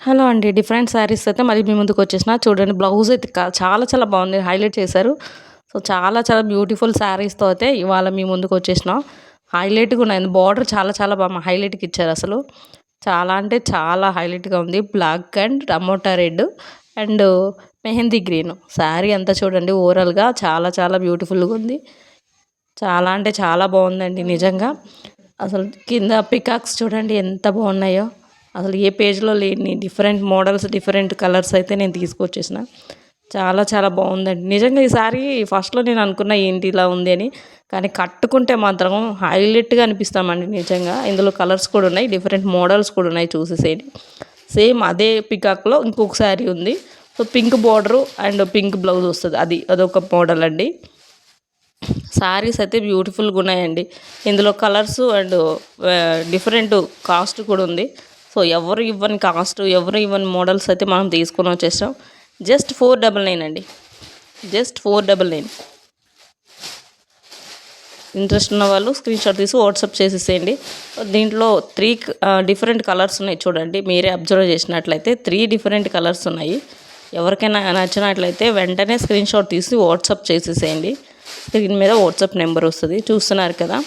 Hello అండి. Different saris అయితే మళ్ళీ మీ ముందుకొచ్చేసిన. చూడండి బ్లౌజ్ అయితే చాలా చాలా బాగుంది. హైలైట్ చేశారు. సో, చాలా చాలా బ్యూటిఫుల్ శారీస్‌తో అయితే ఇవాళ మీ ముందుకొచ్చేసినాం. హైలైట్‌గా ఉన్నాయి. బార్డర్ చాలా చాలా బాగా హైలైట్‌గా ఇచ్చారసలు. చాలా అంటే చాలా హైలైట్‌గా ఉంది. Black and tomato red and mehndi green. Sari అంతా చూడండి ఓవరాల్‌గా చాలా చాలా బ్యూటిఫుల్‌గా ఉంది. చాలా అంటే చాలా బాగుందండి నిజంగా. అసలు కింద పికాక్స్ చూడండి ఎంత బాగున్నాయో. అసలు ఏ పేజ్‌లో లేని డిఫరెంట్ మోడల్స్, డిఫరెంట్ కలర్స్ అయితే నేను తీసుకొచ్చేసిన. చాలా చాలా బాగుందండి. నిజంగా ఈ సారీ ఫస్ట్‌లో నేను అనుకున్న ఏంటి ఇలా ఉంది అని. కానీ కట్టుకుంటే మాత్రం హైలైట్‌గా అనిపిస్తామండి నిజంగా. ఇందులో కలర్స్ కూడా ఉన్నాయి. డిఫరెంట్ మోడల్స్ కూడా ఉన్నాయి చూసేసేయండి. సేమ్ అదే పికాక్‌లో ఇంకొక సారీ ఉంది. So, pink border and pink blouse వస్తది. అదొక మోడల్ అండి. శారీస్ అయితే బ్యూటిఫుల్‌గా ఉన్నాయండి. ఇందులో కలర్స్ అండ్ డిఫరెంట్ కాస్ట్ కూడా ఉంది. సో, ఎవరు ఇవ్వని కాస్ట్, ఎవరు ఇవ్వని మోడల్స్ అయితే మనం తీసుకొని వచ్చేసాం. జస్ట్ 499 అండి. జస్ట్ 499. ఇంట్రెస్ట్ ఉన్న వాళ్ళు స్క్రీన్‌షాట్ తీసి వాట్సాప్ చేసేసేయండి. దీంట్లో 3 డిఫరెంట్ కలర్స్ ఉన్నాయి చూడండి. మీరే అబ్జర్వ్ చేసినట్లయితే 3 డిఫరెంట్ కలర్స్ ఉన్నాయి. ఎవరికైనా నచ్చినట్లయితే వెంటనే స్క్రీన్‌షాట్ తీసి వాట్సాప్ చేసేసేయండి. స్క్రీన్ మీద వాట్సాప్ నెంబర్ వస్తుంది చూస్తున్నారు కదా.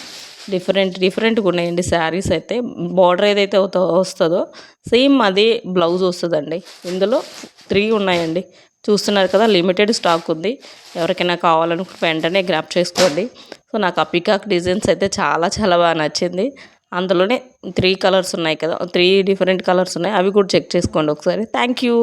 డిఫరెంట్గా ఉన్నాయండి శారీస్ అయితే. బార్డర్ ఏదైతే వస్తుందో సేమ్ అదే బ్లౌజ్ వస్తుందండి. ఇందులో 3 ఉన్నాయండి. చూస్తున్నారు కదా, లిమిటెడ్ స్టాక్ ఉంది. ఎవరికైనా కావాలనుకుంటే వెంటనే గ్రాప్ చేసుకోండి. సో, నాకు ఆ పికాక్ డిజైన్స్ అయితే చాలా చాలా బాగా నచ్చింది. అందులోనే 3 కలర్స్ ఉన్నాయి కదా, 3 డిఫరెంట్ కలర్స్ ఉన్నాయి. అవి కూడా చెక్ చేసుకోండి ఒకసారి. Thank you.